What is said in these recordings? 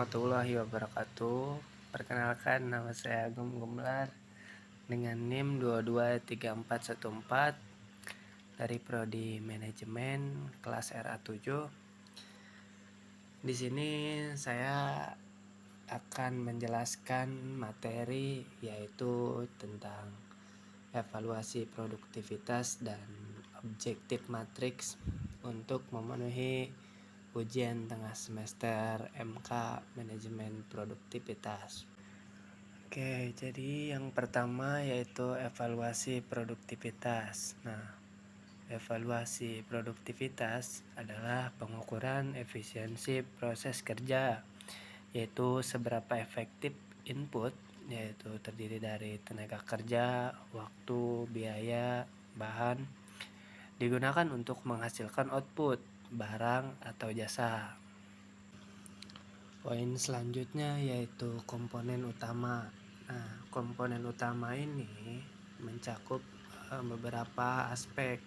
warahmatullahi wabarakatuh. Perkenalkan, nama saya Agung Gumelar dengan NIM 22344 dari Prodi Manajemen kelas RA7. Di sini saya akan menjelaskan materi yaitu tentang evaluasi produktivitas dan objektif matriks untuk memenuhi ujian tengah semester MK Manajemen Produktivitas. Oke, jadi yang pertama yaitu evaluasi produktivitas. Nah, evaluasi produktivitas adalah pengukuran efisiensi proses kerja, yaitu seberapa efektif input, yaitu terdiri dari tenaga kerja, waktu, biaya, bahan, digunakan untuk menghasilkan output, barang atau jasa. Poin selanjutnya yaitu komponen utama. Nah, komponen utama ini mencakup beberapa aspek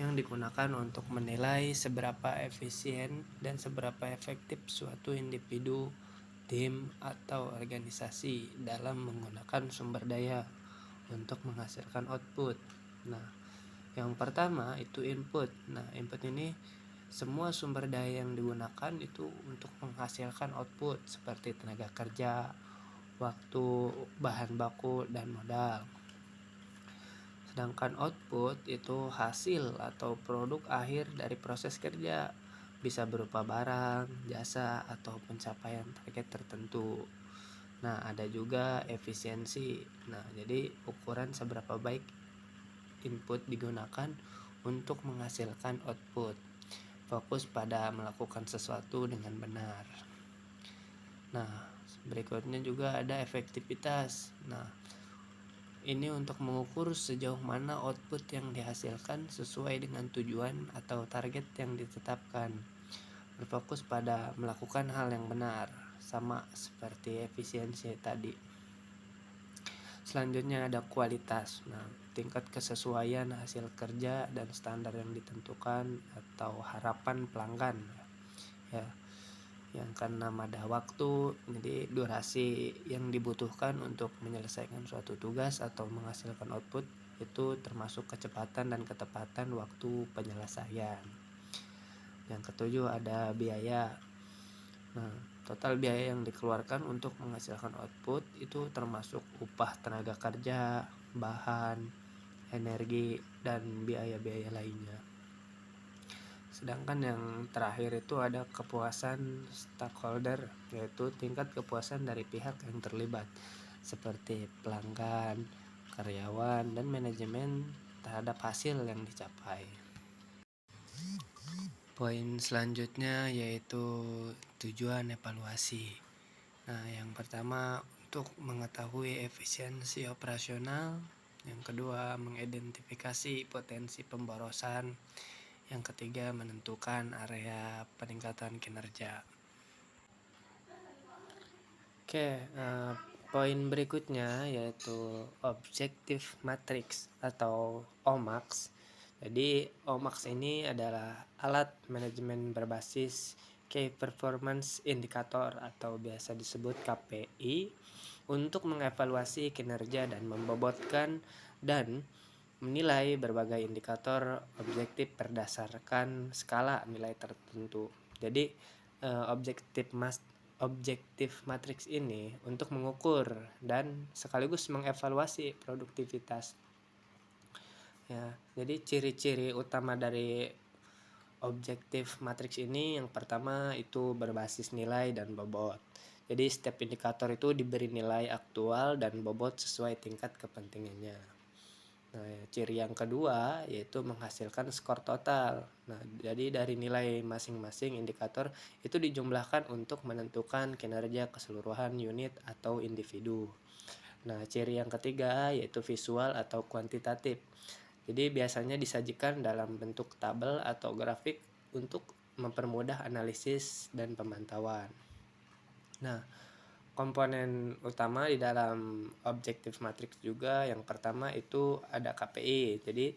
yang digunakan untuk menilai seberapa efisien dan seberapa efektif suatu individu, tim, atau organisasi dalam menggunakan sumber daya untuk menghasilkan output. Nah, yang pertama itu input. Nah, input ini semua sumber daya yang digunakan itu untuk menghasilkan output seperti tenaga kerja, waktu, bahan baku, dan modal. Sedangkan output itu hasil atau produk akhir dari proses kerja, bisa berupa barang, jasa, atau pencapaian target tertentu. Nah, ada juga efisiensi. Nah, jadi ukuran seberapa baik input digunakan untuk menghasilkan output. Fokus pada melakukan sesuatu dengan benar. Nah, berikutnya juga ada efektivitas. Nah, ini untuk mengukur sejauh mana output yang dihasilkan sesuai dengan tujuan atau target yang ditetapkan. Berfokus pada melakukan hal yang benar, sama seperti efisiensi tadi. Selanjutnya ada kualitas. Nah, tingkat kesesuaian hasil kerja dan standar yang ditentukan atau harapan pelanggan. Ya, yang keenam ada waktu, jadi durasi yang dibutuhkan untuk menyelesaikan suatu tugas atau menghasilkan output itu termasuk kecepatan dan ketepatan waktu penyelesaian. Yang ketujuh ada biaya. Nah, total biaya yang dikeluarkan untuk menghasilkan output itu termasuk upah tenaga kerja, bahan, energi, dan biaya-biaya lainnya. Sedangkan yang terakhir itu ada kepuasan stakeholder, yaitu tingkat kepuasan dari pihak yang terlibat seperti pelanggan, karyawan, dan manajemen terhadap hasil yang dicapai. Poin selanjutnya yaitu tujuan evaluasi. Nah, yang pertama untuk mengetahui efisiensi operasional, yang kedua mengidentifikasi potensi pemborosan, yang ketiga menentukan area peningkatan kinerja. Oke, poin berikutnya yaitu objektif matrix atau OMAX. Jadi OMAX ini adalah alat manajemen berbasis Key Performance Indicator atau biasa disebut KPI untuk mengevaluasi kinerja dan membobotkan dan menilai berbagai indikator objektif berdasarkan skala nilai tertentu. Jadi objektif matriks ini untuk mengukur dan sekaligus mengevaluasi produktivitas. Ya, jadi ciri-ciri utama dari objektif matriks ini yang pertama itu berbasis nilai dan bobot. Jadi setiap indikator itu diberi nilai aktual dan bobot sesuai tingkat kepentingannya. Nah, ciri yang kedua yaitu menghasilkan skor total. Nah, jadi dari nilai masing-masing indikator itu dijumlahkan untuk menentukan kinerja keseluruhan unit atau individu. Nah, ciri yang ketiga yaitu visual atau kuantitatif. Jadi biasanya disajikan dalam bentuk tabel atau grafik untuk mempermudah analisis dan pemantauan. Nah, komponen utama di dalam objektif matriks juga yang pertama itu ada KPI. Jadi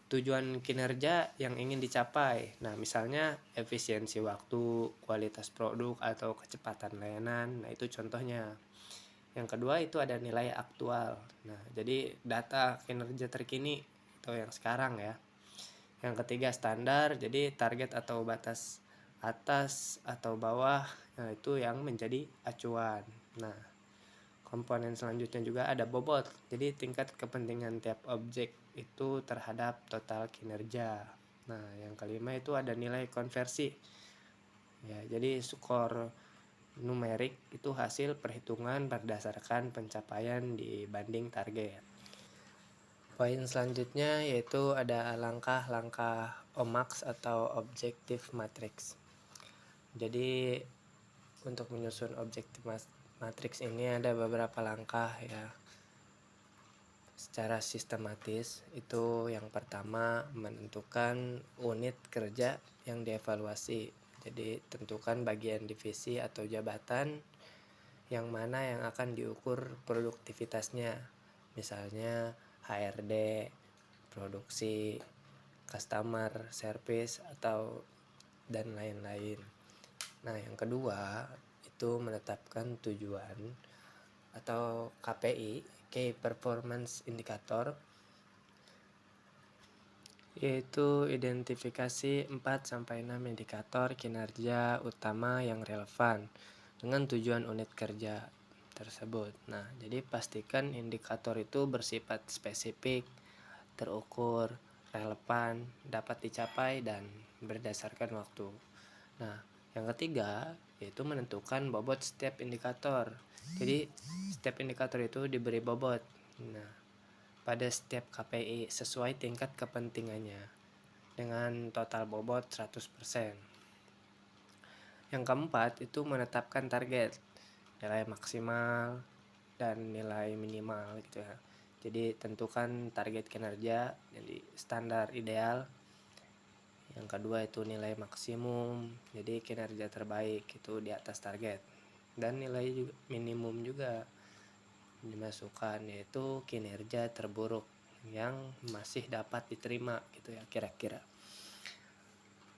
tujuan kinerja yang ingin dicapai. Nah, misalnya efisiensi waktu, kualitas produk, atau kecepatan layanan. Nah, itu contohnya. Yang kedua itu ada nilai aktual. Nah, jadi data kinerja terkini atau yang sekarang ya. Yang ketiga standar, jadi target atau batas atas atau bawah. Nah, itu yang menjadi acuan. Nah, komponen selanjutnya juga ada bobot, jadi tingkat kepentingan tiap objek itu terhadap total kinerja. Nah, yang kelima itu ada nilai konversi ya, jadi skor numerik itu hasil perhitungan berdasarkan pencapaian dibanding target. Poin selanjutnya yaitu ada langkah-langkah OMAX atau Objective Matrix. Jadi untuk menyusun objektif matriks ini ada beberapa langkah ya secara sistematis. Itu yang pertama menentukan unit kerja yang dievaluasi. Jadi tentukan bagian divisi atau jabatan yang mana yang akan diukur produktivitasnya. Misalnya HRD, produksi, customer service atau dan lain-lain. Nah, yang kedua itu menetapkan tujuan atau KPI, Key Performance Indicator, yaitu identifikasi 4-6 indikator kinerja utama yang relevan dengan tujuan unit kerja tersebut. Nah, jadi pastikan indikator itu bersifat spesifik, terukur, relevan, dapat dicapai, dan berdasarkan waktu. Nah, yang ketiga yaitu menentukan bobot setiap indikator. Jadi setiap indikator itu diberi bobot. Nah, pada setiap KPI sesuai tingkat kepentingannya dengan total bobot 100%. Yang keempat itu menetapkan target, nilai maksimal dan nilai minimal gitu ya. Jadi tentukan target kinerja, jadi standar ideal. Yang kedua itu nilai maksimum, jadi kinerja terbaik itu di atas target. Dan nilai juga, minimum juga dimasukkan, yaitu kinerja terburuk yang masih dapat diterima gitu ya kira-kira.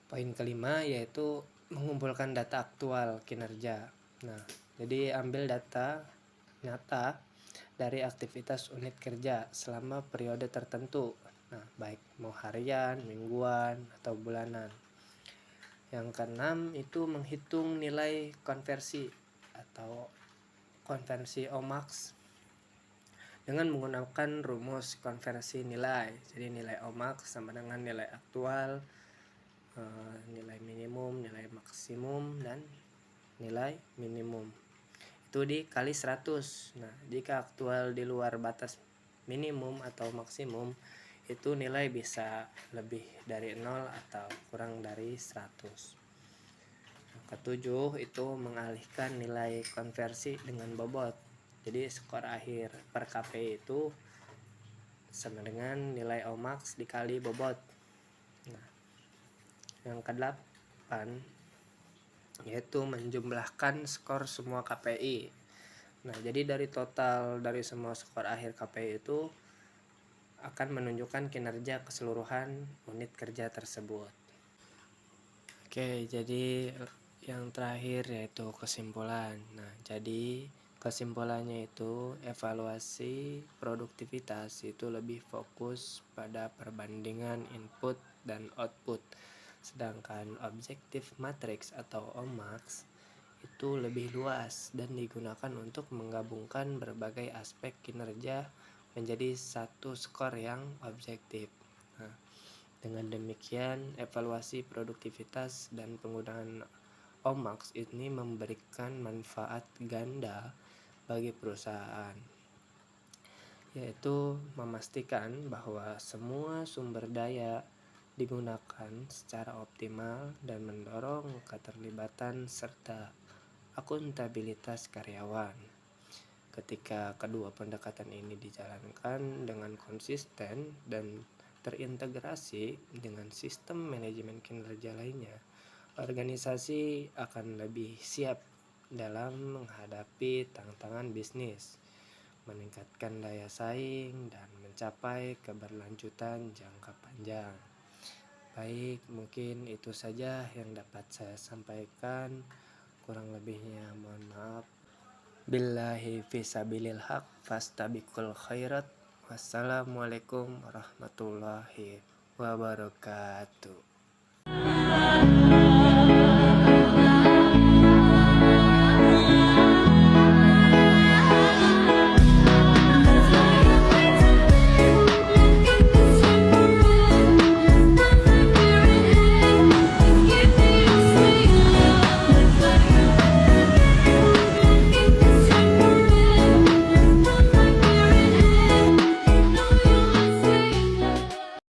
Poin kelima yaitu mengumpulkan data aktual kinerja. Nah, jadi ambil data nyata dari aktivitas unit kerja selama periode tertentu. Nah, baik mau harian, mingguan, atau bulanan. Yang keenam itu menghitung nilai konversi atau konversi OMAX dengan menggunakan rumus konversi nilai. Jadi nilai OMAX sama dengan nilai aktual, nilai minimum, nilai maksimum, dan nilai minimum. Itu dikali 100. Nah, jika aktual di luar batas minimum atau maksimum, itu nilai bisa lebih dari 0 atau kurang dari 100. Yang ketujuh itu mengalihkan nilai konversi dengan bobot. Jadi skor akhir per KPI itu sama dengan nilai OMAX dikali bobot. Nah, yang kedelapan yaitu menjumlahkan skor semua KPI. Nah, jadi dari total dari semua skor akhir KPI itu akan menunjukkan kinerja keseluruhan unit kerja tersebut. Oke, jadi yang terakhir yaitu kesimpulan. Nah, jadi kesimpulannya itu evaluasi produktivitas itu lebih fokus pada perbandingan input dan output. Sedangkan objektif matrix atau OMAX itu lebih luas dan digunakan untuk menggabungkan berbagai aspek kinerja menjadi satu skor yang objektif. Nah, dengan demikian evaluasi produktivitas dan penggunaan OMAX ini memberikan manfaat ganda bagi perusahaan, yaitu memastikan bahwa semua sumber daya digunakan secara optimal dan mendorong keterlibatan serta akuntabilitas karyawan. Ketika kedua pendekatan ini dijalankan dengan konsisten dan terintegrasi dengan sistem manajemen kinerja lainnya, organisasi akan lebih siap dalam menghadapi tantangan bisnis, meningkatkan daya saing, dan mencapai keberlanjutan jangka panjang. Baik, mungkin itu saja yang dapat saya sampaikan. Kurang lebihnya mohon maaf. Billahi fisabilil haq fastabiqul khairat. Wassalamualaikum warahmatullahi wabarakatuh.